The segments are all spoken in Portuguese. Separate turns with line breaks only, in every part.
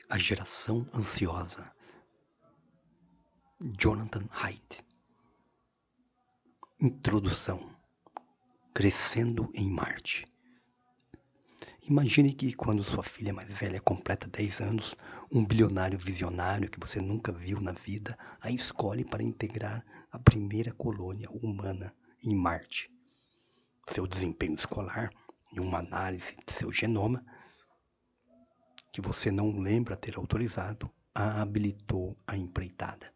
A geração ansiosa. Jonathan Haidt. Introdução. Crescendo em Marte. Imagine que quando sua filha mais velha completa 10 anos, um bilionário visionário que você nunca viu na vida a escolhe para integrar a primeira colônia humana em Marte. Seu desempenho escolar e uma análise de seu genoma, que você não lembra ter autorizado, a habilitou à empreitada.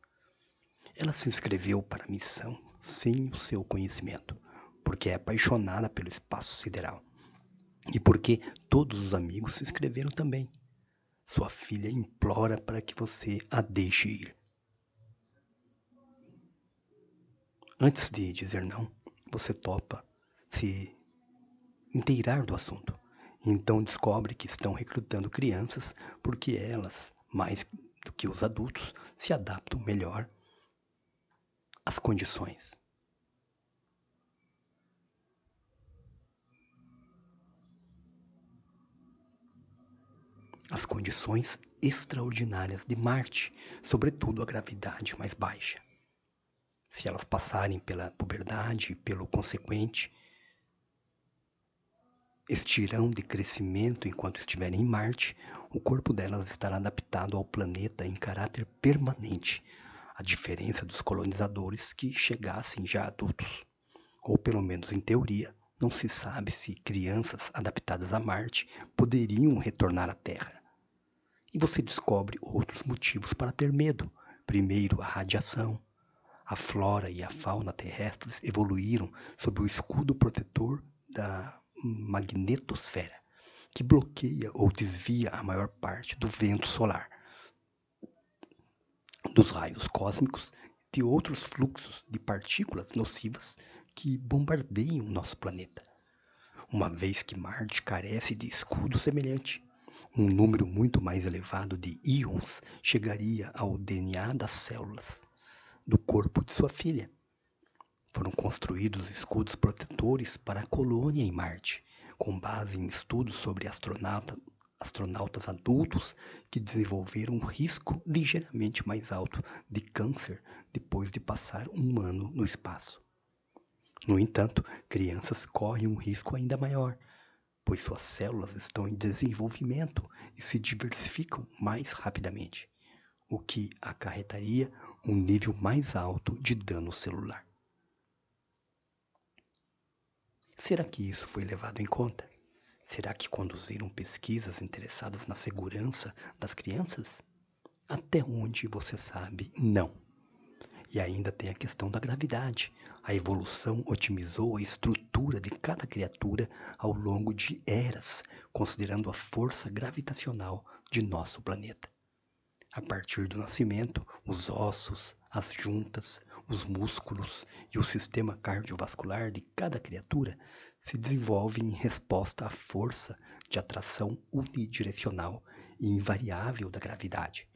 Ela se inscreveu para a missão sem o seu conhecimento, porque é apaixonada pelo espaço sideral. E porque todos os amigos se inscreveram também. Sua filha implora para que você a deixe ir. Antes de dizer não, você topa se inteirar do assunto. Então descobre que estão recrutando crianças porque elas, mais do que os adultos, se adaptam melhor às condições. As condições extraordinárias de Marte, sobretudo a gravidade mais baixa. Se elas passarem pela puberdade e pelo consequente estirão de crescimento enquanto estiverem em Marte, o corpo delas estará adaptado ao planeta em caráter permanente, a diferença dos colonizadores que chegassem já adultos. Ou pelo menos em teoria, não se sabe se crianças adaptadas a Marte poderiam retornar à Terra. E você descobre outros motivos para ter medo. Primeiro, a radiação. A flora e a fauna terrestres evoluíram sob o escudo protetor da magnetosfera, que bloqueia ou desvia a maior parte do vento solar, dos raios cósmicos e de outros fluxos de partículas nocivas que bombardeiam nosso planeta. Uma vez que Marte carece de escudo semelhante, um número muito mais elevado de íons chegaria ao DNA das células do corpo de sua filha. Foram construídos escudos protetores para a colônia em Marte, com base em estudos sobre astronautas adultos que desenvolveram um risco ligeiramente mais alto de câncer depois de passar um ano no espaço. No entanto, crianças correm um risco ainda maior, pois suas células estão em desenvolvimento e se diversificam mais rapidamente, o que acarretaria um nível mais alto de dano celular. Será que isso foi levado em conta? Será que conduziram pesquisas interessadas na segurança das crianças? Até onde você sabe, não. E ainda tem a questão da gravidade. A evolução otimizou a estrutura de cada criatura ao longo de eras, considerando a força gravitacional de nosso planeta. A partir do nascimento, os ossos, as juntas, os músculos e o sistema cardiovascular de cada criatura se desenvolvem em resposta à força de atração unidirecional e invariável da gravidade.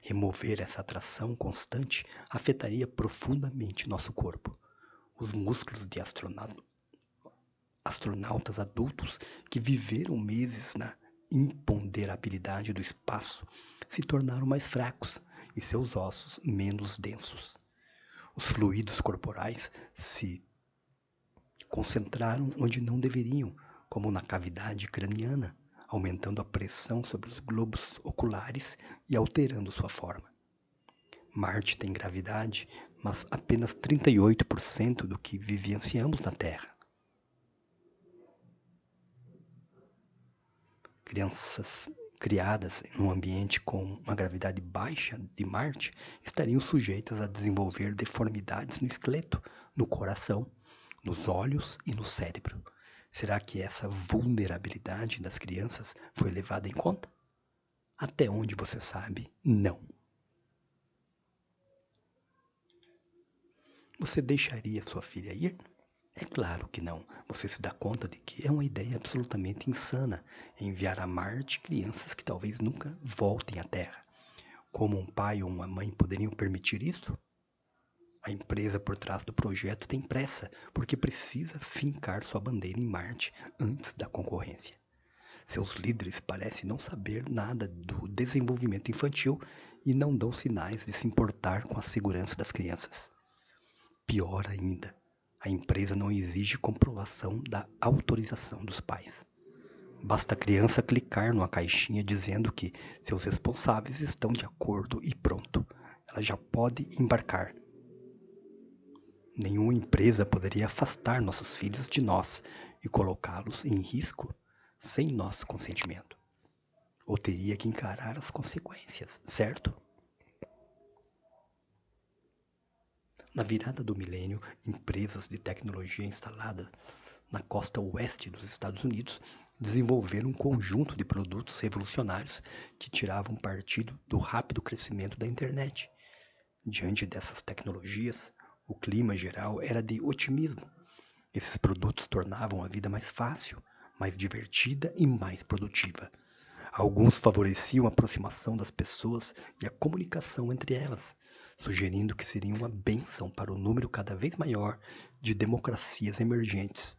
Remover essa atração constante afetaria profundamente nosso corpo. Os músculos de astronautas adultos que viveram meses na imponderabilidade do espaço se tornaram mais fracos e seus ossos menos densos. Os fluidos corporais se concentraram onde não deveriam, como na cavidade craniana, aumentando a pressão sobre os globos oculares e alterando sua forma. Marte tem gravidade, mas apenas 38% do que vivenciamos na Terra. Crianças criadas em um ambiente com uma gravidade baixa de Marte estariam sujeitas a desenvolver deformidades no esqueleto, no coração, nos olhos e no cérebro. Será que essa vulnerabilidade das crianças foi levada em conta? Até onde você sabe, não. Você deixaria sua filha ir? É claro que não. Você se dá conta de que é uma ideia absolutamente insana enviar a Marte crianças que talvez nunca voltem à Terra. Como um pai ou uma mãe poderiam permitir isso? A empresa por trás do projeto tem pressa, porque precisa fincar sua bandeira em Marte antes da concorrência. Seus líderes parecem não saber nada do desenvolvimento infantil e não dão sinais de se importar com a segurança das crianças. Pior ainda, a empresa não exige comprovação da autorização dos pais. Basta a criança clicar numa caixinha dizendo que seus responsáveis estão de acordo e pronto, ela já pode embarcar. Nenhuma empresa poderia afastar nossos filhos de nós e colocá-los em risco sem nosso consentimento. Ou teria que encarar as consequências, certo? Na virada do milênio, empresas de tecnologia instaladas na costa oeste dos Estados Unidos desenvolveram um conjunto de produtos revolucionários que tiravam partido do rápido crescimento da internet. Diante dessas tecnologias, o clima geral era de otimismo. Esses produtos tornavam a vida mais fácil, mais divertida e mais produtiva. Alguns favoreciam a aproximação das pessoas e a comunicação entre elas, sugerindo que seria uma bênção para o número cada vez maior de democracias emergentes.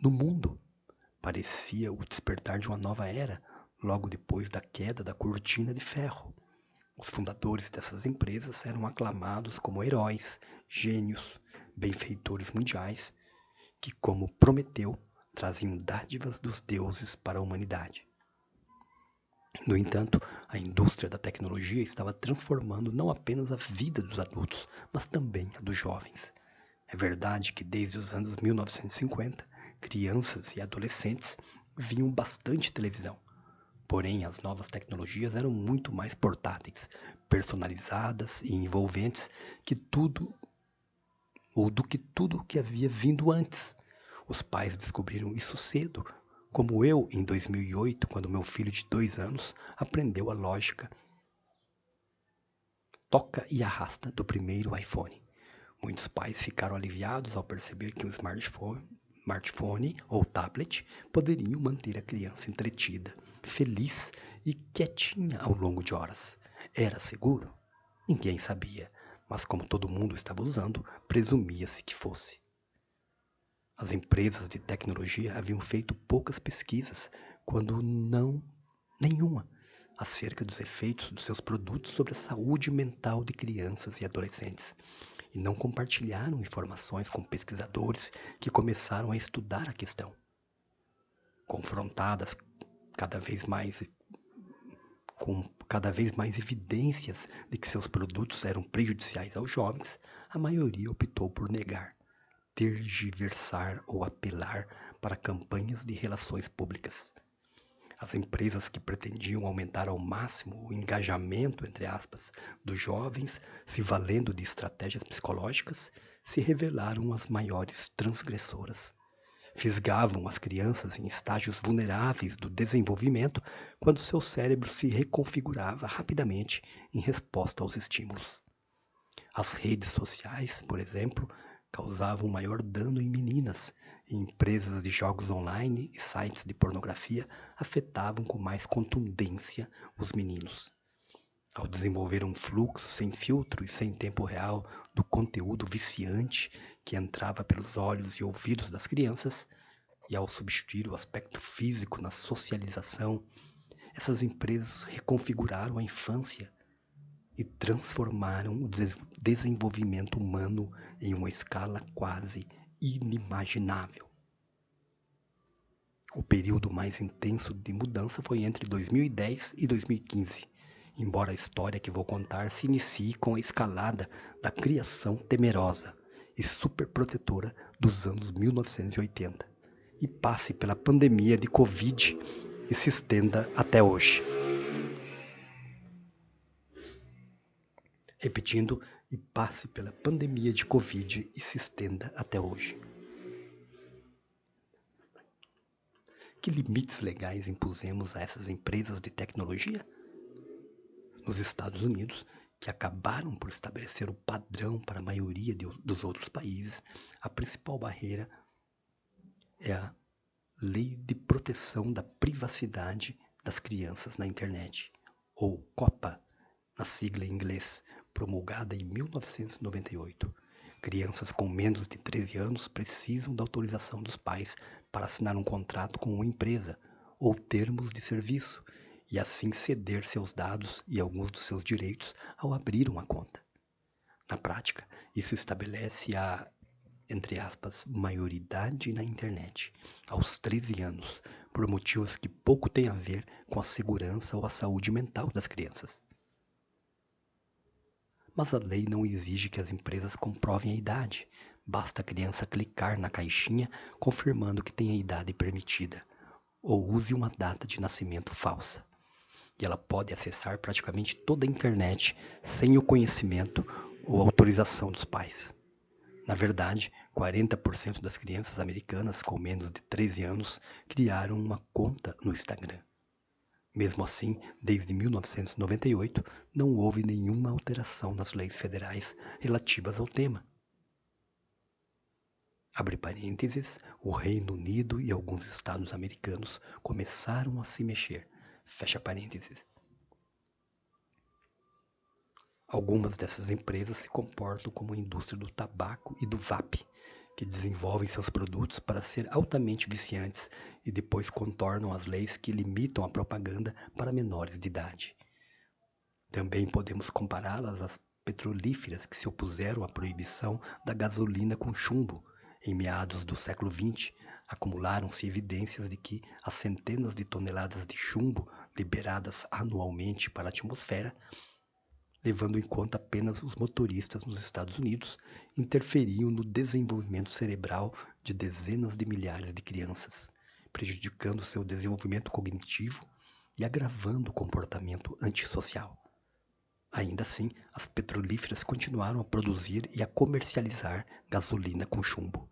No mundo, parecia o despertar de uma nova era, logo depois da queda da cortina de ferro. Os fundadores dessas empresas eram aclamados como heróis, gênios, benfeitores mundiais, que, como Prometeu, traziam dádivas dos deuses para a humanidade. No entanto, a indústria da tecnologia estava transformando não apenas a vida dos adultos, mas também a dos jovens. É verdade que desde os anos 1950, crianças e adolescentes viam bastante televisão. Porém, as novas tecnologias eram muito mais portáteis, personalizadas e envolventes que tudo que havia vindo antes. Os pais descobriram isso cedo, como eu em 2008, quando meu filho de 2 anos aprendeu a lógica toca e arrasta do primeiro iPhone. Muitos pais ficaram aliviados ao perceber que o smartphone ou tablet poderiam manter a criança entretida, feliz e quietinha ao longo de horas. Era seguro? Ninguém sabia, mas como todo mundo estava usando, presumia-se que fosse. As empresas de tecnologia haviam feito poucas pesquisas, quando não nenhuma, acerca dos efeitos dos seus produtos sobre a saúde mental de crianças e adolescentes, e não compartilharam informações com pesquisadores que começaram a estudar a questão. Confrontadas com cada vez mais evidências de que seus produtos eram prejudiciais aos jovens, a maioria optou por negar, tergiversar ou apelar para campanhas de relações públicas. As empresas que pretendiam aumentar ao máximo o engajamento, entre aspas, dos jovens, se valendo de estratégias psicológicas, se revelaram as maiores transgressoras. Fisgavam as crianças em estágios vulneráveis do desenvolvimento quando seu cérebro se reconfigurava rapidamente em resposta aos estímulos. As redes sociais, por exemplo, causavam maior dano em meninas, e empresas de jogos online e sites de pornografia afetavam com mais contundência os meninos. Ao desenvolver um fluxo sem filtro e sem tempo real do conteúdo viciante que entrava pelos olhos e ouvidos das crianças, e ao substituir o aspecto físico na socialização, essas empresas reconfiguraram a infância e transformaram o desenvolvimento humano em uma escala quase inimaginável. O período mais intenso de mudança foi entre 2010 e 2015, embora a história que vou contar se inicie com a escalada da criação temerosa e superprotetora dos anos 1980 e passe pela pandemia de Covid e se estenda até hoje. Repetindo, e passe pela pandemia de Covid e se estenda até hoje. Que limites legais impusemos a essas empresas de tecnologia? Nos Estados Unidos, que acabaram por estabelecer o padrão para a maioria dos outros países, a principal barreira é a Lei de Proteção da Privacidade das Crianças na Internet, ou COPPA, na sigla em inglês, promulgada em 1998. Crianças com menos de 13 anos precisam da autorização dos pais para assinar um contrato com uma empresa ou termos de serviço, e assim ceder seus dados e alguns dos seus direitos ao abrir uma conta. Na prática, isso estabelece a, entre aspas, maioridade na internet, aos 13 anos, por motivos que pouco têm a ver com a segurança ou a saúde mental das crianças. Mas a lei não exige que as empresas comprovem a idade. Basta a criança clicar na caixinha confirmando que tem a idade permitida, ou use uma data de nascimento falsa. E ela pode acessar praticamente toda a internet sem o conhecimento ou autorização dos pais. Na verdade, 40% das crianças americanas com menos de 13 anos criaram uma conta no Instagram. Mesmo assim, desde 1998, não houve nenhuma alteração nas leis federais relativas ao tema. Abre parênteses, o Reino Unido e alguns estados americanos começaram a se mexer. Fecha parênteses. Algumas dessas empresas se comportam como a indústria do tabaco e do vape, que desenvolvem seus produtos para ser altamente viciantes e depois contornam as leis que limitam a propaganda para menores de idade. Também podemos compará-las às petrolíferas que se opuseram à proibição da gasolina com chumbo. Em meados do século XX, acumularam-se evidências de que as centenas de toneladas de chumbo liberadas anualmente para a atmosfera, levando em conta apenas os motoristas nos Estados Unidos, interferiam no desenvolvimento cerebral de dezenas de milhares de crianças, prejudicando seu desenvolvimento cognitivo e agravando o comportamento antissocial. Ainda assim, as petrolíferas continuaram a produzir e a comercializar gasolina com chumbo.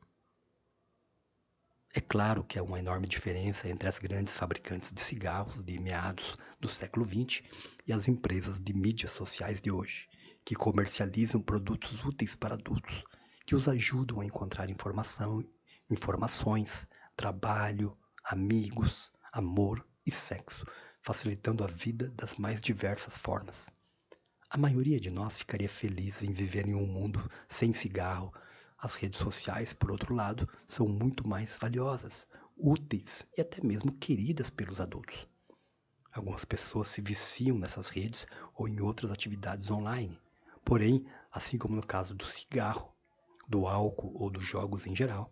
É claro que há uma enorme diferença entre as grandes fabricantes de cigarros de meados do século XX e as empresas de mídias sociais de hoje, que comercializam produtos úteis para adultos, que os ajudam a encontrar informações, trabalho, amigos, amor e sexo, facilitando a vida das mais diversas formas. A maioria de nós ficaria feliz em viver em um mundo sem cigarro. As redes sociais, por outro lado, são muito mais valiosas, úteis e até mesmo queridas pelos adultos. Algumas pessoas se viciam nessas redes ou em outras atividades online. Porém, assim como no caso do cigarro, do álcool ou dos jogos em geral,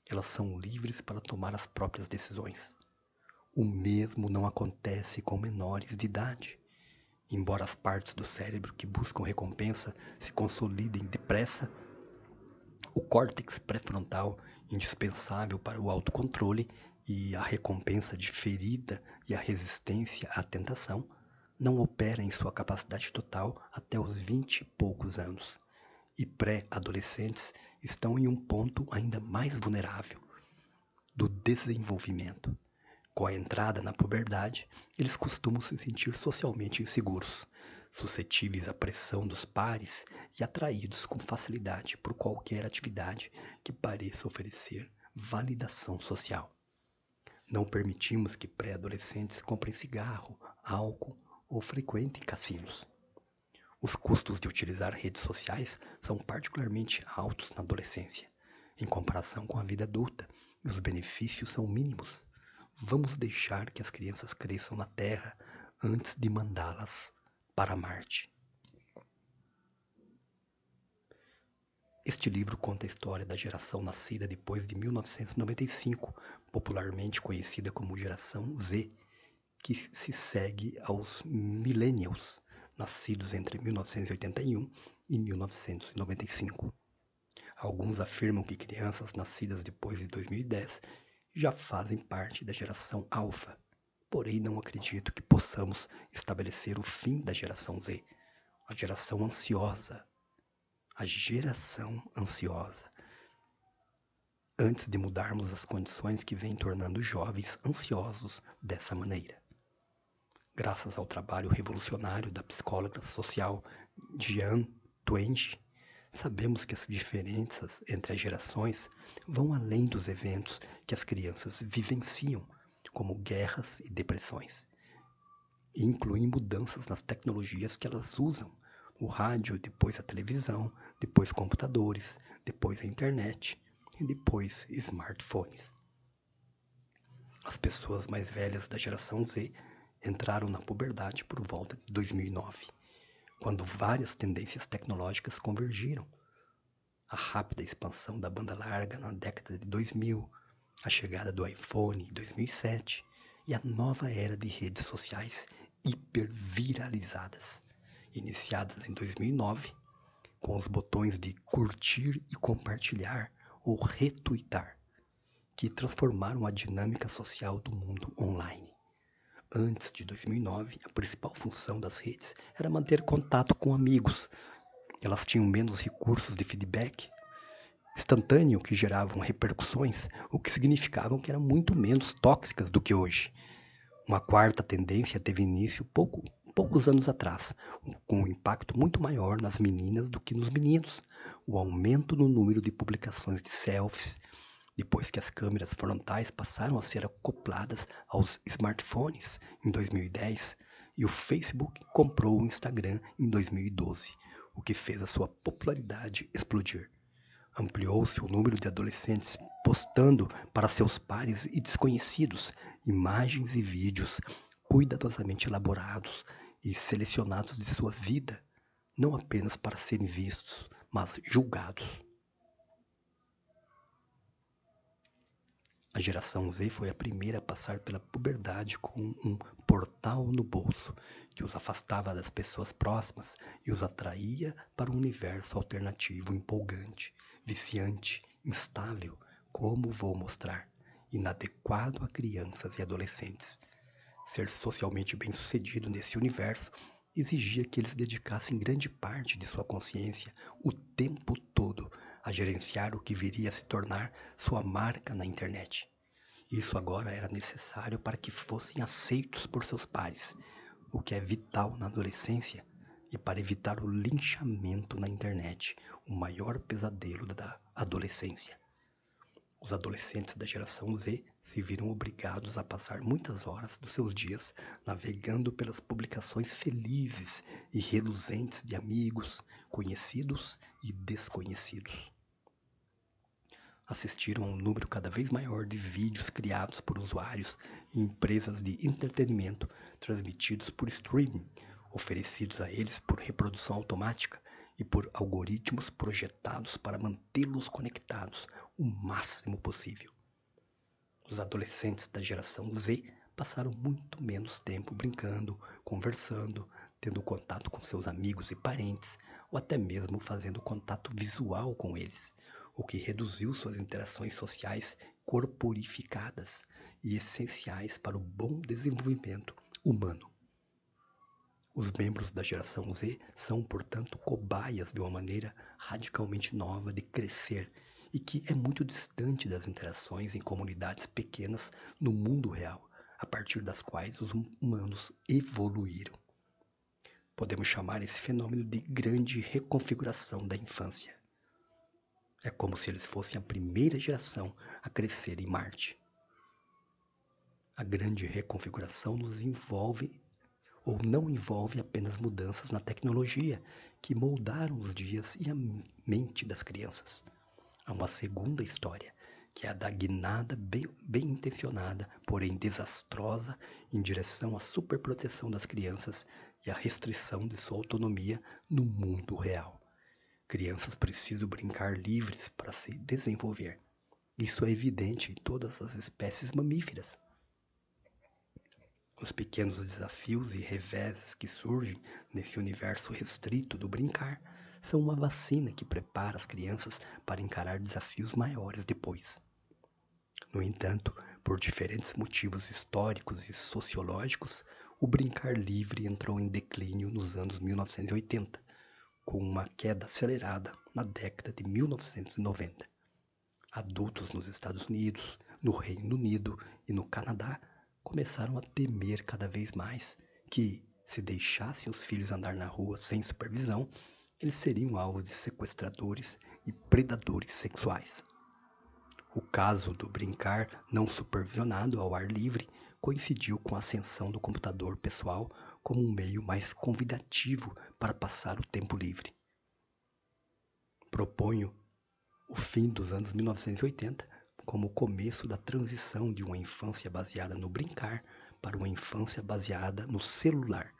elas são livres para tomar as próprias decisões. O mesmo não acontece com menores de idade. Embora as partes do cérebro que buscam recompensa se consolidem depressa, o córtex pré-frontal, indispensável para o autocontrole e a recompensa diferida e a resistência à tentação, não opera em sua capacidade total até os 20 e poucos anos. E pré-adolescentes estão em um ponto ainda mais vulnerável do desenvolvimento. Com a entrada na puberdade, eles costumam se sentir socialmente inseguros, suscetíveis à pressão dos pares e atraídos com facilidade por qualquer atividade que pareça oferecer validação social. Não permitimos que pré-adolescentes comprem cigarro, álcool ou frequentem cassinos. Os custos de utilizar redes sociais são particularmente altos na adolescência, em comparação com a vida adulta, e os benefícios são mínimos. Vamos deixar que as crianças cresçam na Terra antes de mandá-las para Marte. Este livro conta a história da geração nascida depois de 1995, popularmente conhecida como Geração Z, que se segue aos Millennials, nascidos entre 1981 e 1995. Alguns afirmam que crianças nascidas depois de 2010 já fazem parte da geração alfa, porém não acredito que possamos estabelecer o fim da geração Z, a geração ansiosa. A geração ansiosa. Antes de mudarmos as condições que vêm tornando jovens ansiosos dessa maneira. Graças ao trabalho revolucionário da psicóloga social Diane Twenge, sabemos que as diferenças entre as gerações vão além dos eventos que as crianças vivenciam, como guerras e depressões, e incluem mudanças nas tecnologias que elas usam, o rádio, depois a televisão, depois computadores, depois a internet e depois smartphones. As pessoas mais velhas da geração Z entraram na puberdade por volta de 2009, quando várias tendências tecnológicas convergiram. A rápida expansão da banda larga na década de 2000, a chegada do iPhone em 2007 e a nova era de redes sociais hiperviralizadas, iniciadas em 2009, com os botões de curtir e compartilhar ou retweetar, que transformaram a dinâmica social do mundo online. Antes de 2009, a principal função das redes era manter contato com amigos. Elas tinham menos recursos de feedback instantâneo que geravam repercussões, o que significava que eram muito menos tóxicas do que hoje. Uma quarta tendência teve início poucos anos atrás, com um impacto muito maior nas meninas do que nos meninos: o aumento no número de publicações de selfies, depois que as câmeras frontais passaram a ser acopladas aos smartphones em 2010 e o Facebook comprou o Instagram em 2012, o que fez a sua popularidade explodir. Ampliou-se o número de adolescentes postando para seus pares e desconhecidos imagens e vídeos cuidadosamente elaborados e selecionados de sua vida, não apenas para serem vistos, mas julgados. A geração Z foi a primeira a passar pela puberdade com um portal no bolso, que os afastava das pessoas próximas e os atraía para um universo alternativo empolgante, viciante, instável, como vou mostrar, inadequado a crianças e adolescentes. Ser socialmente bem-sucedido nesse universo exigia que eles dedicassem grande parte de sua consciência o tempo todo a gerenciar o que viria a se tornar sua marca na internet. Isso agora era necessário para que fossem aceitos por seus pares, o que é vital na adolescência, e para evitar o linchamento na internet, o maior pesadelo da adolescência. Os adolescentes da geração Z se viram obrigados a passar muitas horas dos seus dias navegando pelas publicações felizes e reluzentes de amigos, conhecidos e desconhecidos. Assistiram a um número cada vez maior de vídeos criados por usuários e empresas de entretenimento transmitidos por streaming, oferecidos a eles por reprodução automática e por algoritmos projetados para mantê-los conectados o máximo possível. Os adolescentes da geração Z passaram muito menos tempo brincando, conversando, tendo contato com seus amigos e parentes, ou até mesmo fazendo contato visual com eles, o que reduziu suas interações sociais corporificadas e essenciais para o bom desenvolvimento humano. Os membros da geração Z são, portanto, cobaias de uma maneira radicalmente nova de crescer e que é muito distante das interações em comunidades pequenas no mundo real, a partir das quais os humanos evoluíram. Podemos chamar esse fenômeno de grande reconfiguração da infância. É como se eles fossem a primeira geração a crescer em Marte. A grande reconfiguração nos envolve ou não envolve apenas mudanças na tecnologia que moldaram os dias e a mente das crianças. Há uma segunda história, que é a da guinada bem intencionada, porém desastrosa, em direção à superproteção das crianças e à restrição de sua autonomia no mundo real. Crianças precisam brincar livres para se desenvolver. Isso é evidente em todas as espécies mamíferas. Os pequenos desafios e reveses que surgem nesse universo restrito do brincar são uma vacina que prepara as crianças para encarar desafios maiores depois. No entanto, por diferentes motivos históricos e sociológicos, o brincar livre entrou em declínio nos anos 1980, com uma queda acelerada na década de 1990. Adultos nos Estados Unidos, no Reino Unido e no Canadá começaram a temer cada vez mais que, se deixassem os filhos andar na rua sem supervisão, eles seriam alvo de sequestradores e predadores sexuais. O caso do brincar não supervisionado ao ar livre coincidiu com a ascensão do computador pessoal como um meio mais convidativo para passar o tempo livre. Proponho o fim dos anos 1980 como o começo da transição de uma infância baseada no brincar para uma infância baseada no celular.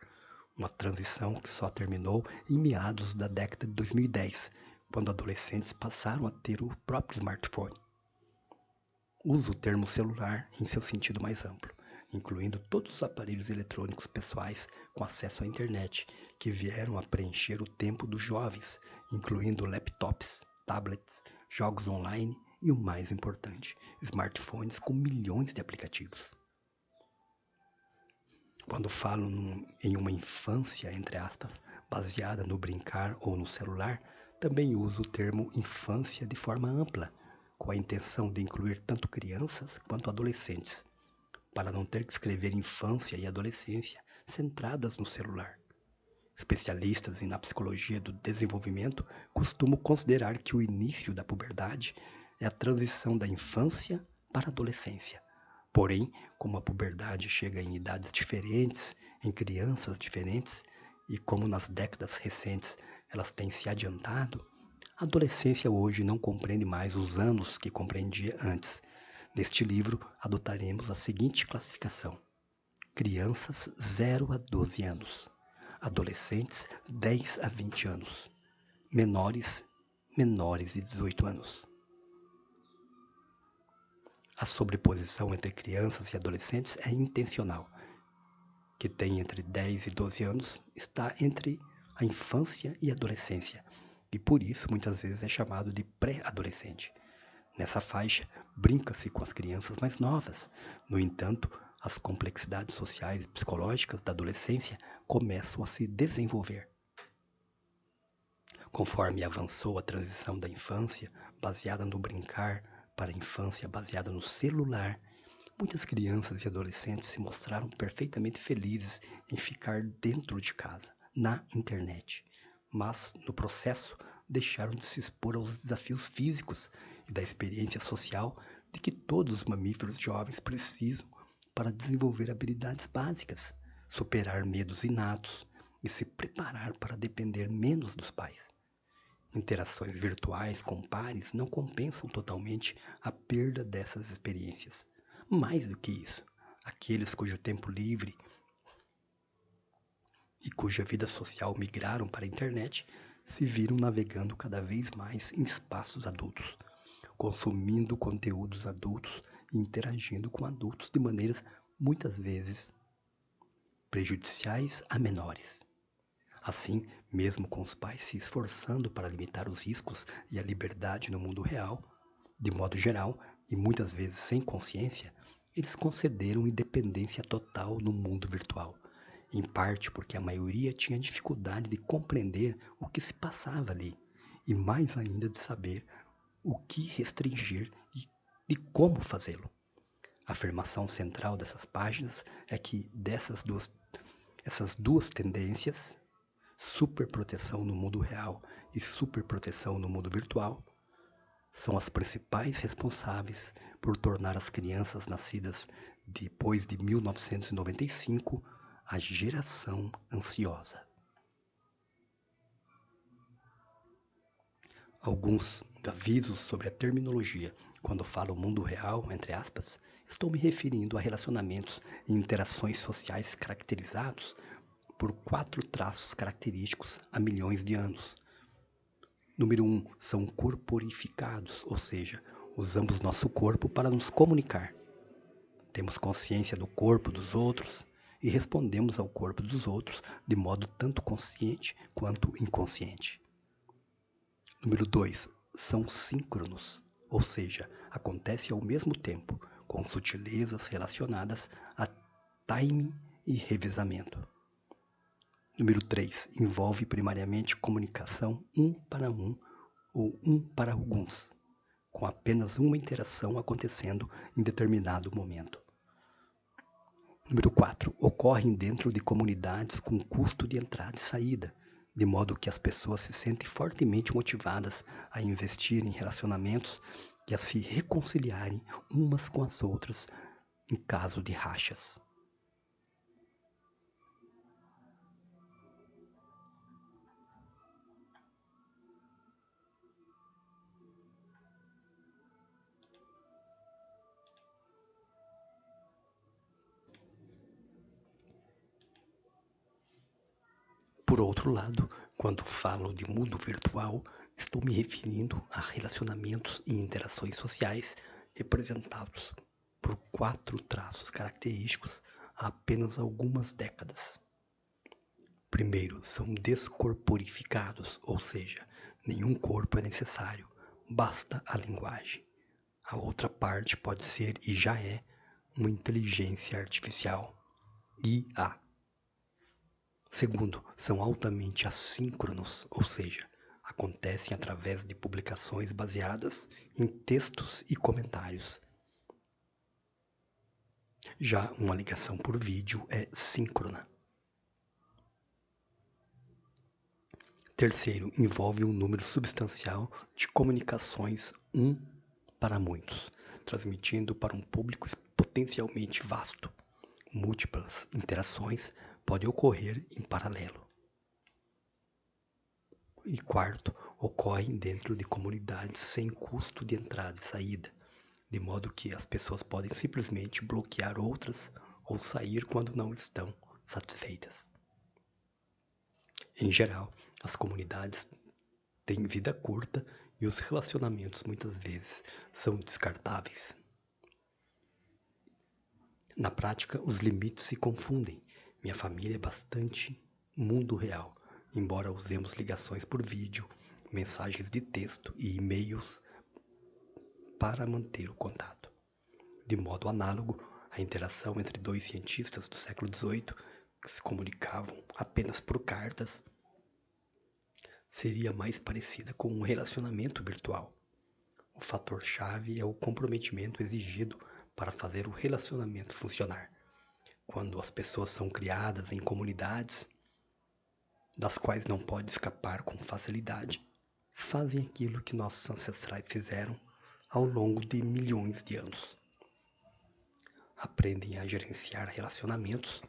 Uma transição que só terminou em meados da década de 2010, quando adolescentes passaram a ter o próprio smartphone. Uso o termo celular em seu sentido mais amplo, incluindo todos os aparelhos eletrônicos pessoais com acesso à internet, que vieram a preencher o tempo dos jovens, incluindo laptops, tablets, jogos online e o mais importante, smartphones com milhões de aplicativos. Quando falo em uma infância, entre aspas, baseada no brincar ou no celular, também uso o termo infância de forma ampla, com a intenção de incluir tanto crianças quanto adolescentes, para não ter que escrever infância e adolescência centradas no celular. Especialistas na psicologia do desenvolvimento costumam considerar que o início da puberdade é a transição da infância para a adolescência. Porém, como a puberdade chega em idades diferentes, em crianças diferentes, e como nas décadas recentes elas têm se adiantado, a adolescência hoje não compreende mais os anos que compreendia antes. Neste livro, adotaremos a seguinte classificação: crianças 0 a 12 anos, adolescentes 10 a 20 anos, menores de 18 anos. A sobreposição entre crianças e adolescentes é intencional. Que tem entre 10 e 12 anos está entre a infância e a adolescência, e por isso muitas vezes é chamado de pré-adolescente. Nessa faixa, brinca-se com as crianças mais novas. No entanto, as complexidades sociais e psicológicas da adolescência começam a se desenvolver. Conforme avançou a transição da infância, baseada no brincar, para a infância baseada no celular, muitas crianças e adolescentes se mostraram perfeitamente felizes em ficar dentro de casa, na internet. Mas, no processo, deixaram de se expor aos desafios físicos e da experiência social de que todos os mamíferos jovens precisam para desenvolver habilidades básicas, superar medos inatos e se preparar para depender menos dos pais. Interações virtuais com pares não compensam totalmente a perda dessas experiências. Mais do que isso, aqueles cujo tempo livre e cuja vida social migraram para a internet se viram navegando cada vez mais em espaços adultos, consumindo conteúdos adultos e interagindo com adultos de maneiras muitas vezes prejudiciais a menores. Assim, mesmo com os pais se esforçando para limitar os riscos e a liberdade no mundo real, de modo geral, e muitas vezes sem consciência, eles concederam independência total no mundo virtual, em parte porque a maioria tinha dificuldade de compreender o que se passava ali, e mais ainda de saber o que restringir e como fazê-lo. A afirmação central dessas páginas é que essas duas tendências, superproteção no mundo real e superproteção no mundo virtual, são as principais responsáveis por tornar as crianças nascidas depois de 1995 a geração ansiosa. Alguns avisos sobre a terminologia. Quando falo mundo real, entre aspas, estou me referindo a relacionamentos e interações sociais caracterizados por 4 traços característicos há milhões de anos. Número 1, são corporificados, ou seja, usamos nosso corpo para nos comunicar. Temos consciência do corpo dos outros e respondemos ao corpo dos outros de modo tanto consciente quanto inconsciente. Número 2, são síncronos, ou seja, acontece ao mesmo tempo, com sutilezas relacionadas a timing e revezamento. Número 3, envolve primariamente comunicação um para um ou um para alguns, com apenas uma interação acontecendo em determinado momento. Número 4, ocorrem dentro de comunidades com custo de entrada e saída, de modo que as pessoas se sentem fortemente motivadas a investir em relacionamentos e a se reconciliarem umas com as outras em caso de rachas. Por outro lado, quando falo de mundo virtual, estou me referindo a relacionamentos e interações sociais representados por 4 traços característicos há apenas algumas décadas. Primeiro, são descorporificados, ou seja, nenhum corpo é necessário, basta a linguagem. A outra parte pode ser e já é uma inteligência artificial, IA. Segundo, são altamente assíncronos, ou seja, acontecem através de publicações baseadas em textos e comentários. Já uma ligação por vídeo é síncrona. Terceiro, envolve um número substancial de comunicações para muitos, transmitindo para um público potencialmente vasto. Múltiplas interações podem ocorrer em paralelo. E quarto, ocorrem dentro de comunidades sem custo de entrada e saída, de modo que as pessoas podem simplesmente bloquear outras ou sair quando não estão satisfeitas. Em geral, as comunidades têm vida curta e os relacionamentos muitas vezes são descartáveis. Na prática, os limites se confundem. Minha família é bastante mundo real, embora usemos ligações por vídeo, mensagens de texto e e-mails para manter o contato. De modo análogo, a interação entre 2 cientistas do século XVIII, que se comunicavam apenas por cartas, seria mais parecida com um relacionamento virtual. O fator-chave é o comprometimento exigido para fazer o relacionamento funcionar. Quando as pessoas são criadas em comunidades, das quais não pode escapar com facilidade, fazem aquilo que nossos ancestrais fizeram ao longo de milhões de anos. Aprendem a gerenciar relacionamentos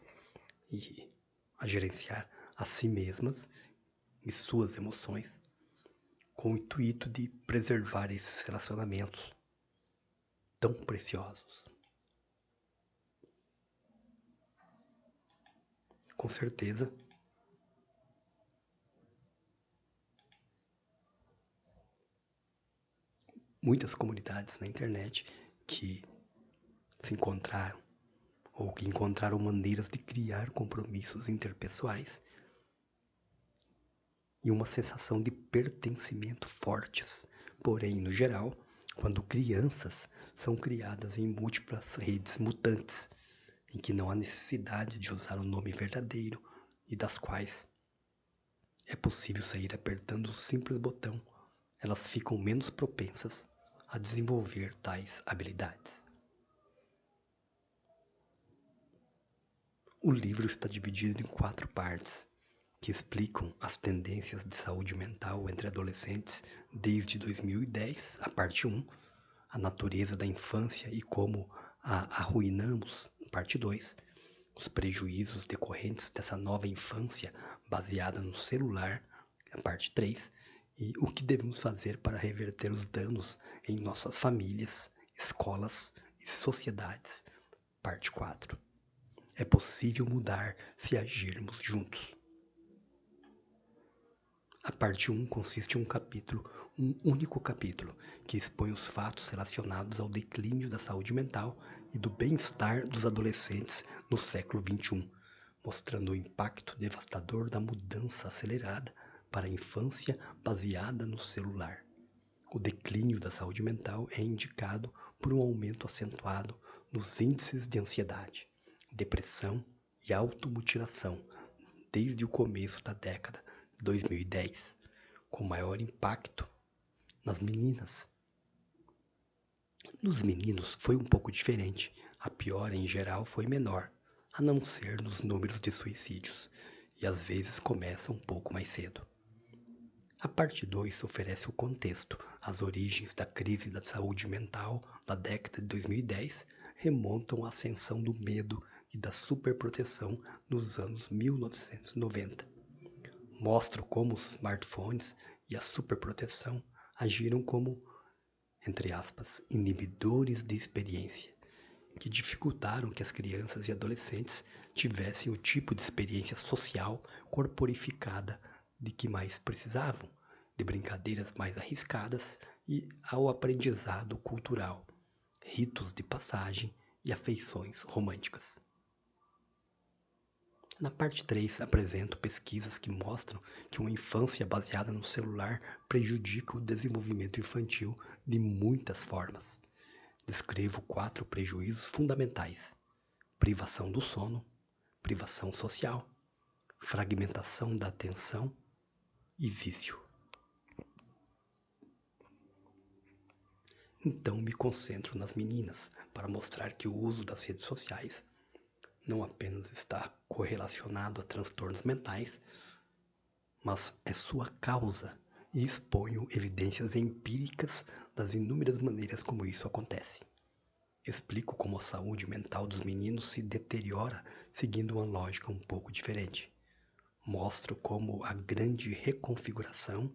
e a gerenciar a si mesmas e suas emoções, com o intuito de preservar esses relacionamentos tão preciosos. Com certeza, muitas comunidades na internet que se encontraram ou que encontraram maneiras de criar compromissos interpessoais e uma sensação de pertencimento fortes. Porém, no geral, quando crianças são criadas em múltiplas redes mutantes, em que não há necessidade de usar o nome verdadeiro e das quais é possível sair apertando um simples botão, elas ficam menos propensas a desenvolver tais habilidades. O livro está dividido em 4 partes, que explicam as tendências de saúde mental entre adolescentes desde 2010, a parte 1, a natureza da infância e como a arruinamos, parte 2, os prejuízos decorrentes dessa nova infância baseada no celular, a parte 3, e o que devemos fazer para reverter os danos em nossas famílias, escolas e sociedades, parte 4. É possível mudar se agirmos juntos. A parte 1 consiste em um único capítulo, que expõe os fatos relacionados ao declínio da saúde mental e do bem-estar dos adolescentes no século XXI, mostrando o impacto devastador da mudança acelerada para a infância baseada no celular. O declínio da saúde mental é indicado por um aumento acentuado nos índices de ansiedade, depressão e automutilação desde o começo da década de 2010, com maior impacto nas meninas. Nos meninos foi um pouco diferente, a piora em geral foi menor, a não ser nos números de suicídios, e às vezes começa um pouco mais cedo. A parte 2 oferece o contexto. As origens da crise da saúde mental da década de 2010 remontam à ascensão do medo e da superproteção nos anos 1990. Mostram como os smartphones e a superproteção agiram como, entre aspas, inibidores de experiência, que dificultaram que as crianças e adolescentes tivessem o tipo de experiência social corporificada de que mais precisavam, de brincadeiras mais arriscadas e ao aprendizado cultural, ritos de passagem e afeições românticas. Na parte 3, apresento pesquisas que mostram que uma infância baseada no celular prejudica o desenvolvimento infantil de muitas formas. Descrevo 4 prejuízos fundamentais: privação do sono, privação social, fragmentação da atenção e vício. Então me concentro nas meninas para mostrar que o uso das redes sociais não apenas está correlacionado a transtornos mentais, mas é sua causa e exponho evidências empíricas das inúmeras maneiras como isso acontece. Explico como a saúde mental dos meninos se deteriora seguindo uma lógica um pouco diferente. Mostro como a grande reconfiguração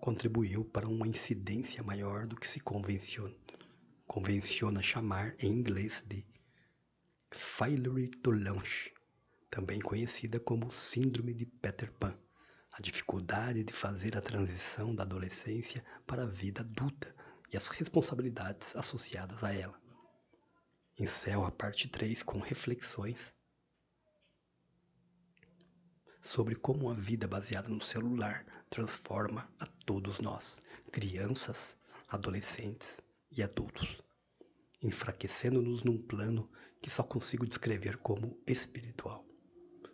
contribuiu para uma incidência maior do que se convenciona chamar em inglês de failure to launch, também conhecida como síndrome de Peter Pan, a dificuldade de fazer a transição da adolescência para a vida adulta e as responsabilidades associadas a ela. Encerro a parte 3 com reflexões sobre como a vida baseada no celular transforma a todos nós, crianças, adolescentes e adultos, enfraquecendo-nos num plano que só consigo descrever como espiritual.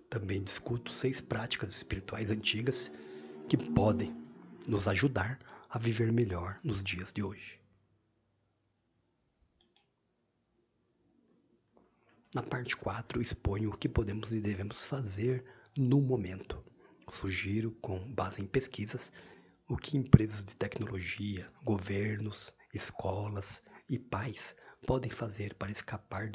Também discuto 6 práticas espirituais antigas que podem nos ajudar a viver melhor nos dias de hoje. Na parte 4, exponho o que podemos e devemos fazer no momento. Sugiro, com base em pesquisas, o que empresas de tecnologia, governos, escolas e pais podem fazer para escapar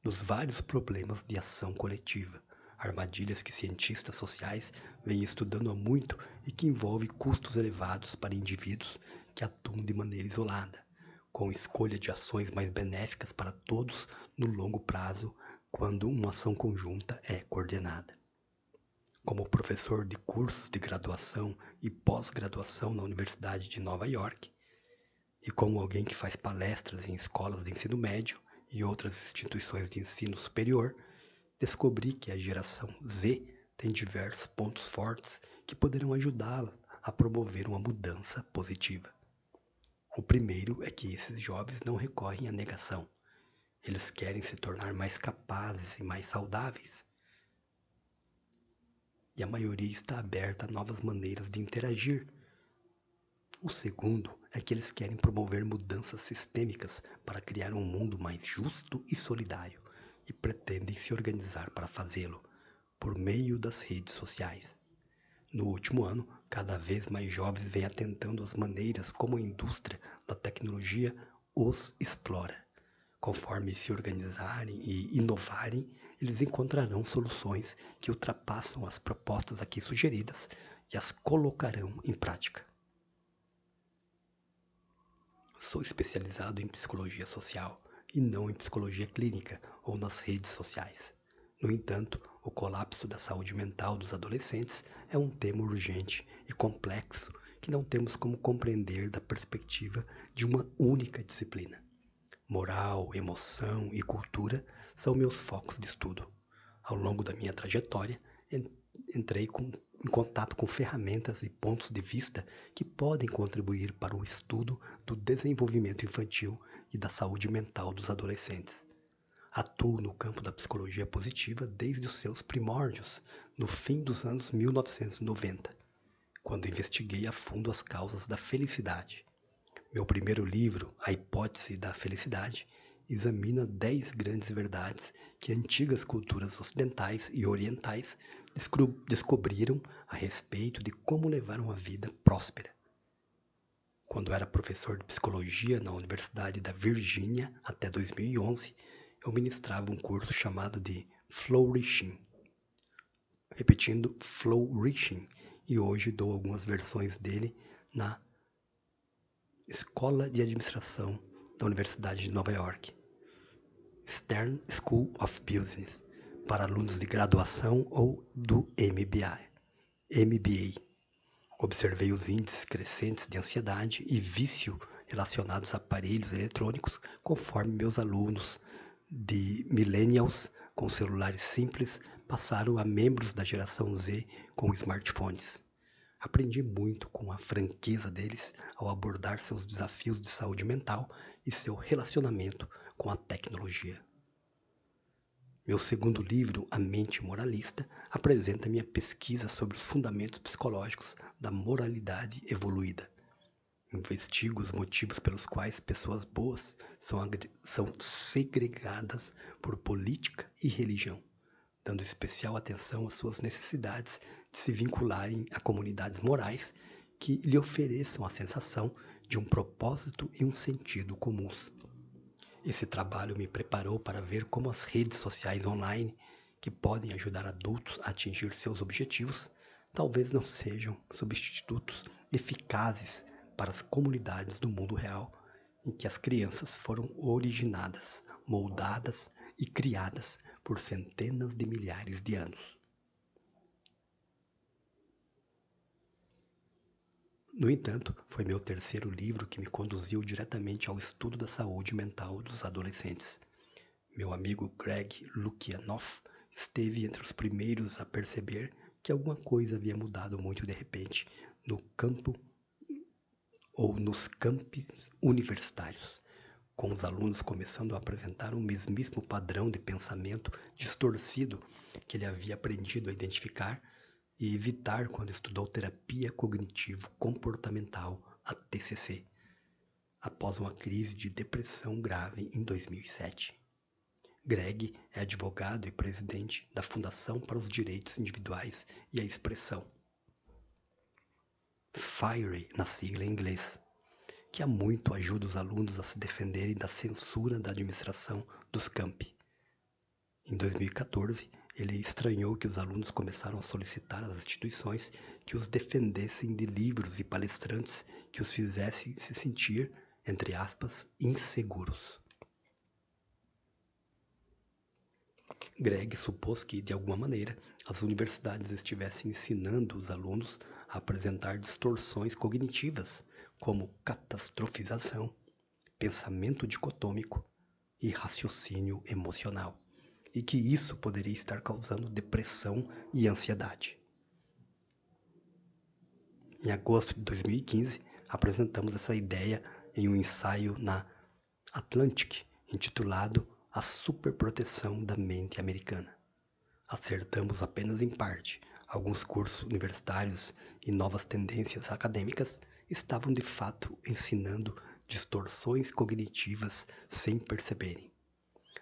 dos vários problemas de ação coletiva, armadilhas que cientistas sociais vêm estudando há muito e que envolvem custos elevados para indivíduos que atuam de maneira isolada, com escolha de ações mais benéficas para todos no longo prazo quando uma ação conjunta é coordenada. Como professor de cursos de graduação e pós-graduação na Universidade de Nova York, e como alguém que faz palestras em escolas de ensino médio e outras instituições de ensino superior, descobri que a geração Z tem diversos pontos fortes que poderão ajudá-la a promover uma mudança positiva. O primeiro é que esses jovens não recorrem à negação. Eles querem se tornar mais capazes e mais saudáveis. E a maioria está aberta a novas maneiras de interagir. O segundo é que eles querem promover mudanças sistêmicas para criar um mundo mais justo e solidário e pretendem se organizar para fazê-lo por meio das redes sociais. No último ano, cada vez mais jovens vêm atentando às maneiras como a indústria da tecnologia os explora. Conforme se organizarem e inovarem, eles encontrarão soluções que ultrapassam as propostas aqui sugeridas e as colocarão em prática. Sou especializado em psicologia social e não em psicologia clínica ou nas redes sociais. No entanto, o colapso da saúde mental dos adolescentes é um tema urgente e complexo que não temos como compreender da perspectiva de uma única disciplina. Moral, emoção e cultura são meus focos de estudo. Ao longo da minha trajetória, entrei em contato com ferramentas e pontos de vista que podem contribuir para o estudo do desenvolvimento infantil e da saúde mental dos adolescentes. Atuo no campo da psicologia positiva desde os seus primórdios, no fim dos anos 1990, quando investiguei a fundo as causas da felicidade. Meu primeiro livro, A Hipótese da Felicidade, examina 10 grandes verdades que antigas culturas ocidentais e orientais descobriram a respeito de como levar uma vida próspera. Quando era professor de psicologia na Universidade da Virgínia até 2011, eu ministrava um curso chamado de Flourishing. Repetindo, Flourishing, e hoje dou algumas versões dele na Escola de Administração da Universidade de Nova York, Stern School of Business, para alunos de graduação ou do MBA. Observei os índices crescentes de ansiedade e vício relacionados a aparelhos eletrônicos conforme meus alunos de millennials com celulares simples passaram a membros da geração Z com smartphones. Aprendi muito com a franqueza deles ao abordar seus desafios de saúde mental e seu relacionamento com a tecnologia. Meu segundo livro, A Mente Moralista, apresenta minha pesquisa sobre os fundamentos psicológicos da moralidade evoluída. Investigo os motivos pelos quais pessoas boas são segregadas por política e religião, dando especial atenção às suas necessidades de se vincularem a comunidades morais que lhe ofereçam a sensação de um propósito e um sentido comuns. Esse trabalho me preparou para ver como as redes sociais online, que podem ajudar adultos a atingir seus objetivos, talvez não sejam substitutos eficazes para as comunidades do mundo real, em que as crianças foram originadas, moldadas e criadas por centenas de milhares de anos. No entanto, foi meu terceiro livro que me conduziu diretamente ao estudo da saúde mental dos adolescentes. Meu amigo Greg Lukianoff esteve entre os primeiros a perceber que alguma coisa havia mudado muito de repente no campo ou nos campi universitários, com os alunos começando a apresentar um mesmíssimo padrão de pensamento distorcido que ele havia aprendido a identificar e evitar quando estudou terapia cognitivo-comportamental, a TCC, após uma crise de depressão grave em 2007. Greg é advogado e presidente da Fundação para os Direitos Individuais e a Expressão, FIRE na sigla em inglês, que há muito ajuda os alunos a se defenderem da censura da administração dos campi. Em 2014, ele estranhou que os alunos começaram a solicitar às instituições que os defendessem de livros e palestrantes que os fizessem se sentir, entre aspas, inseguros. Greg supôs que, de alguma maneira, as universidades estivessem ensinando os alunos a apresentar distorções cognitivas, como catastrofização, pensamento dicotômico e raciocínio emocional, e que isso poderia estar causando depressão e ansiedade. Em agosto de 2015, apresentamos essa ideia em um ensaio na Atlantic, intitulado A Superproteção da Mente Americana. Acertamos apenas em parte. Alguns cursos universitários e novas tendências acadêmicas estavam de fato ensinando distorções cognitivas sem perceberem.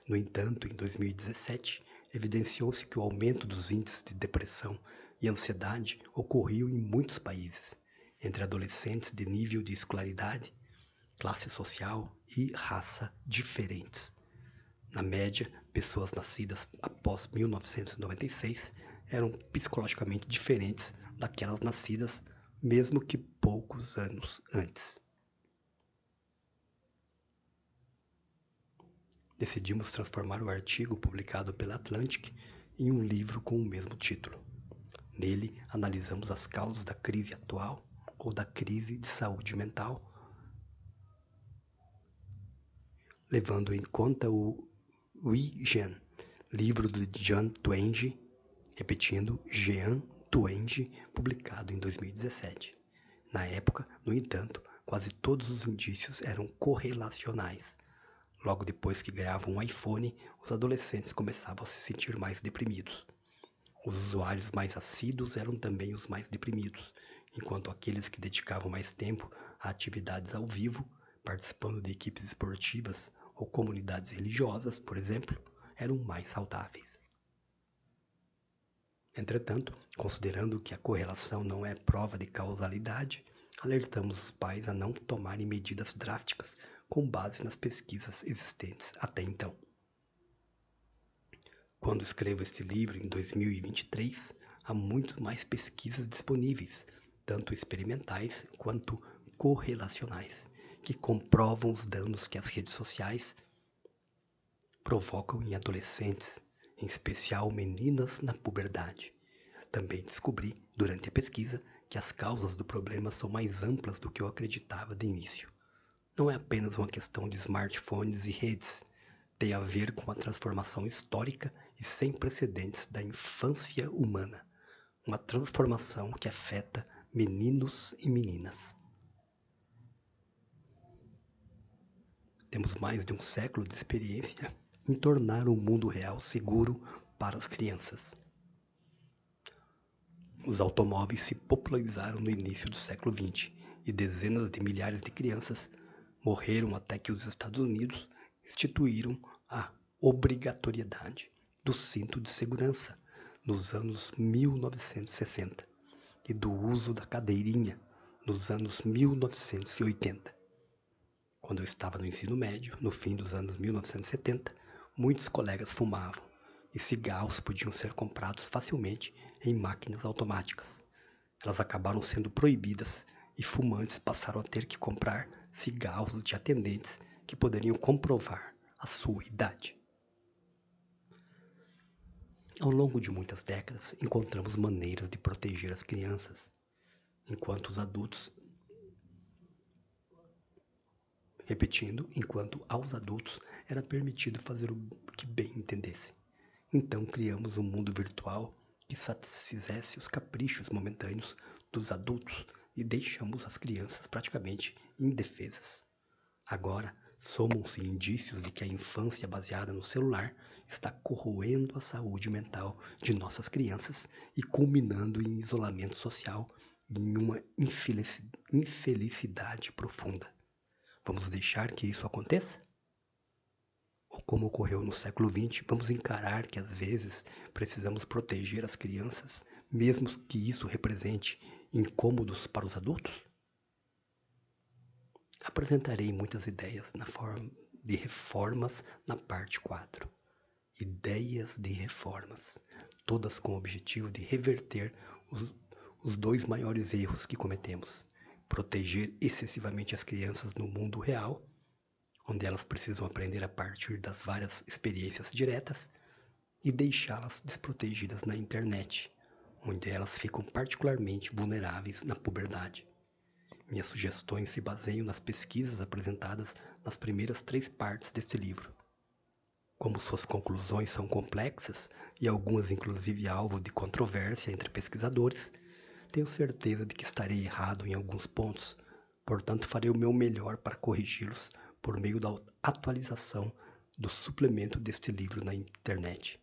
No entanto, em 2017, evidenciou-se que o aumento dos índices de depressão e ansiedade ocorreu em muitos países, entre adolescentes de nível de escolaridade, classe social e raça diferentes. Na média, pessoas nascidas após 1996 eram psicologicamente diferentes daquelas nascidas mesmo que poucos anos antes. Decidimos transformar o artigo publicado pela Atlantic em um livro com o mesmo título. Nele, analisamos as causas da crise atual ou da crise de saúde mental, levando em conta o We Gen, livro de Jean Twenge, repetindo, Jean Twenge, publicado em 2017. Na época, no entanto, quase todos os indícios eram correlacionais. Logo depois que ganhavam um iPhone, os adolescentes começavam a se sentir mais deprimidos. Os usuários mais assíduos eram também os mais deprimidos, enquanto aqueles que dedicavam mais tempo a atividades ao vivo, participando de equipes esportivas ou comunidades religiosas, por exemplo, eram mais saudáveis. Entretanto, considerando que a correlação não é prova de causalidade, alertamos os pais a não tomarem medidas drásticas com base nas pesquisas existentes até então. Quando escrevo este livro em 2023, há muito mais pesquisas disponíveis, tanto experimentais quanto correlacionais, que comprovam os danos que as redes sociais provocam em adolescentes, em especial meninas na puberdade. Também descobri, durante a pesquisa, que as causas do problema são mais amplas do que eu acreditava de início. Não é apenas uma questão de smartphones e redes, tem a ver com a transformação histórica e sem precedentes da infância humana. Uma transformação que afeta meninos e meninas. Temos mais de um século de experiência em tornar o mundo real seguro para as crianças. Os automóveis se popularizaram no início do século XX e dezenas de milhares de crianças morreram até que os Estados Unidos instituíram a obrigatoriedade do cinto de segurança nos anos 1960 e do uso da cadeirinha nos anos 1980. Quando eu estava no ensino médio, no fim dos anos 1970, muitos colegas fumavam e cigarros podiam ser comprados facilmente em máquinas automáticas. Elas acabaram sendo proibidas e fumantes passaram a ter que comprar cigarros de atendentes que poderiam comprovar a sua idade. Ao longo de muitas décadas, encontramos maneiras de proteger as crianças, enquanto aos adultos era permitido fazer o que bem entendesse. Então criamos um mundo virtual que satisfizesse os caprichos momentâneos dos adultos e deixamos as crianças praticamente indefesas. Agora, somam-se indícios de que a infância baseada no celular está corroendo a saúde mental de nossas crianças e culminando em isolamento social e em uma infelicidade profunda. Vamos deixar que isso aconteça? Ou como ocorreu no século XX, vamos encarar que às vezes precisamos proteger as crianças, mesmo que isso represente incômodos para os adultos? Apresentarei muitas ideias na forma de reformas na parte 4. Ideias de reformas, todas com o objetivo de reverter os dois maiores erros que cometemos: proteger excessivamente as crianças no mundo real, onde elas precisam aprender a partir das várias experiências diretas, e deixá-las desprotegidas na internet, onde elas ficam particularmente vulneráveis na puberdade. Minhas sugestões se baseiam nas pesquisas apresentadas nas primeiras 3 partes deste livro. Como suas conclusões são complexas e algumas inclusive alvo de controvérsia entre pesquisadores, tenho certeza de que estarei errado em alguns pontos, portanto farei o meu melhor para corrigi-los por meio da atualização do suplemento deste livro na internet.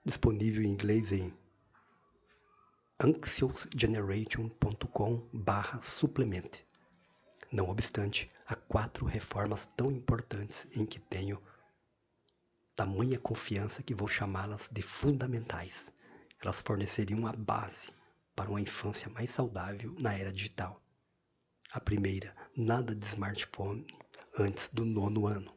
Disponível em inglês em anxiousgeneration.com/supplement. Não obstante, há 4 reformas tão importantes em que tenho tamanha confiança que vou chamá-las de fundamentais. Elas forneceriam a base para uma infância mais saudável na era digital. A primeira, nada de smartphone antes do 9º ano.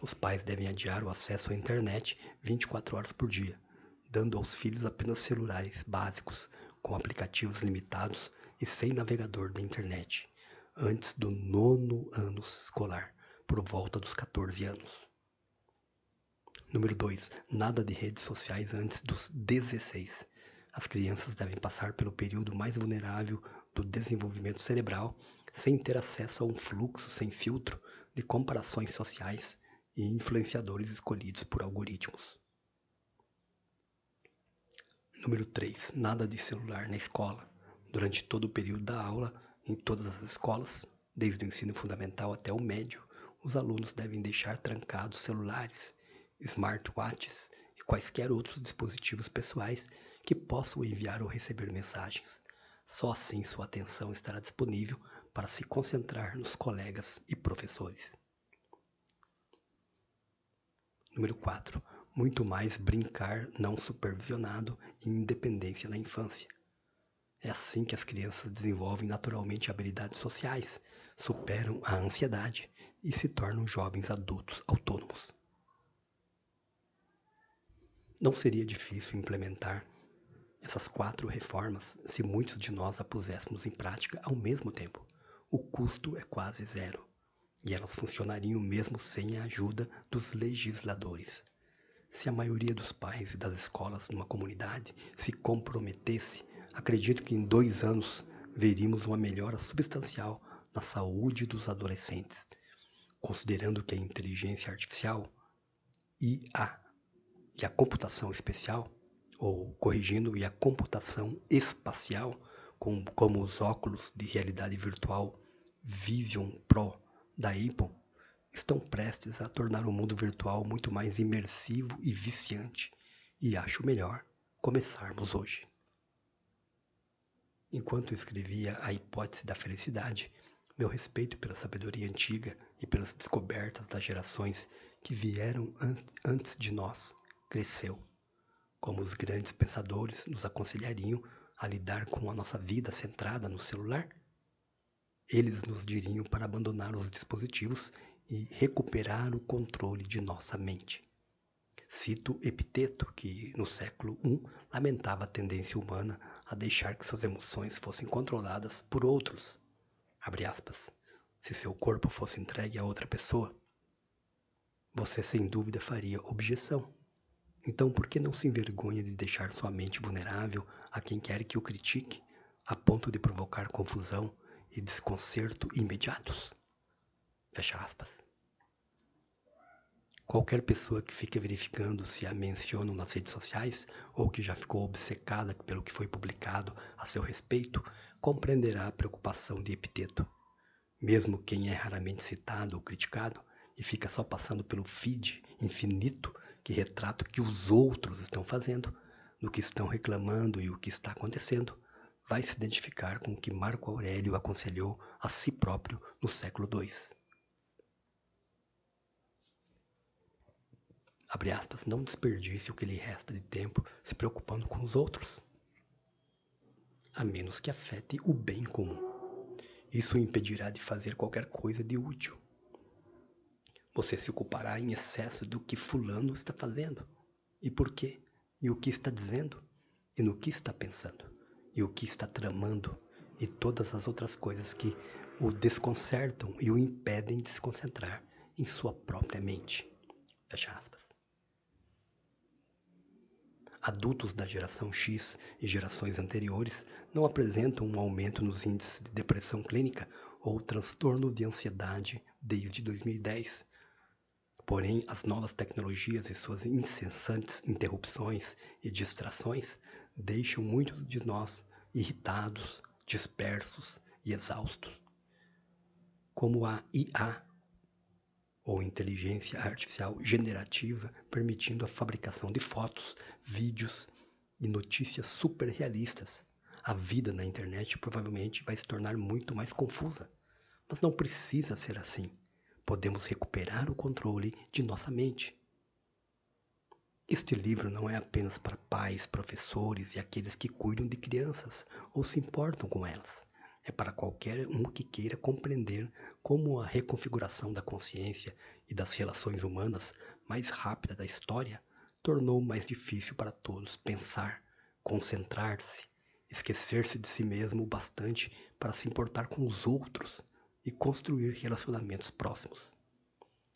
Os pais devem adiar o acesso à internet 24 horas por dia, dando aos filhos apenas celulares básicos, com aplicativos limitados e sem navegador da internet, antes do 9º ano escolar, por volta dos 14 anos. Número 2. Nada de redes sociais antes dos 16. As crianças devem passar pelo período mais vulnerável do desenvolvimento cerebral, sem ter acesso a um fluxo sem filtro de comparações sociais e influenciadores escolhidos por algoritmos. Número 3. Nada de celular na escola. Durante todo o período da aula, em todas as escolas, desde o ensino fundamental até o médio, os alunos devem deixar trancados celulares, smartwatches e quaisquer outros dispositivos pessoais que possam enviar ou receber mensagens. Só assim sua atenção estará disponível para se concentrar nos colegas e professores. Número 4. Muito mais brincar não supervisionado e independência na infância. É assim que as crianças desenvolvem naturalmente habilidades sociais, superam a ansiedade e se tornam jovens adultos autônomos. Não seria difícil implementar essas 4 reformas se muitos de nós a puséssemos em prática ao mesmo tempo. O custo é quase zero e elas funcionariam mesmo sem a ajuda dos legisladores. Se a maioria dos pais e das escolas numa comunidade se comprometesse, acredito que em 2 anos veríamos uma melhora substancial na saúde dos adolescentes, considerando que a inteligência artificial e a computação especial, ou corrigindo, e a computação espacial, como os óculos de realidade virtual Vision Pro da Apple, estão prestes a tornar o mundo virtual muito mais imersivo e viciante, e acho melhor começarmos hoje. Enquanto escrevia A Hipótese da Felicidade, meu respeito pela sabedoria antiga e pelas descobertas das gerações que vieram antes de nós cresceu. Como os grandes pensadores nos aconselhariam a lidar com a nossa vida centrada no celular, eles nos diriam para abandonar os dispositivos e recuperar o controle de nossa mente. Cito Epiteto, que no século I lamentava a tendência humana a deixar que suas emoções fossem controladas por outros. Abre aspas. Se seu corpo fosse entregue a outra pessoa, você sem dúvida faria objeção. Então por que não se envergonha de deixar sua mente vulnerável a quem quer que o critique, a ponto de provocar confusão e desconcerto imediatos? Fecha aspas. Qualquer pessoa que fique verificando se a mencionam nas redes sociais ou que já ficou obcecada pelo que foi publicado a seu respeito, compreenderá a preocupação de Epiteto. Mesmo quem é raramente citado ou criticado e fica só passando pelo feed infinito que retrata o que os outros estão fazendo, do que estão reclamando e o que está acontecendo, vai se identificar com o que Marco Aurélio aconselhou a si próprio no século II. Abre aspas, não desperdice o que lhe resta de tempo se preocupando com os outros, a menos que afete o bem comum. Isso o impedirá de fazer qualquer coisa de útil. Você se ocupará em excesso do que fulano está fazendo, e por quê, e o que está dizendo, e no que está pensando, e o que está tramando, e todas as outras coisas que o desconcertam e o impedem de se concentrar em sua própria mente. Fecha aspas. Adultos da geração X e gerações anteriores não apresentam um aumento nos índices de depressão clínica ou transtorno de ansiedade desde 2010. Porém, as novas tecnologias e suas incessantes interrupções e distrações deixam muitos de nós irritados, dispersos e exaustos. Como a IA, ou inteligência artificial generativa, permitindo a fabricação de fotos, vídeos e notícias super realistas. A vida na internet provavelmente vai se tornar muito mais confusa, mas não precisa ser assim. Podemos recuperar o controle de nossa mente. Este livro não é apenas para pais, professores e aqueles que cuidam de crianças ou se importam com elas. É para qualquer um que queira compreender como a reconfiguração da consciência e das relações humanas mais rápida da história tornou mais difícil para todos pensar, concentrar-se, esquecer-se de si mesmo o bastante para se importar com os outros e construir relacionamentos próximos.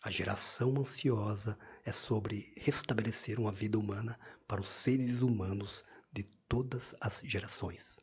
A geração ansiosa é sobre restabelecer uma vida humana para os seres humanos de todas as gerações.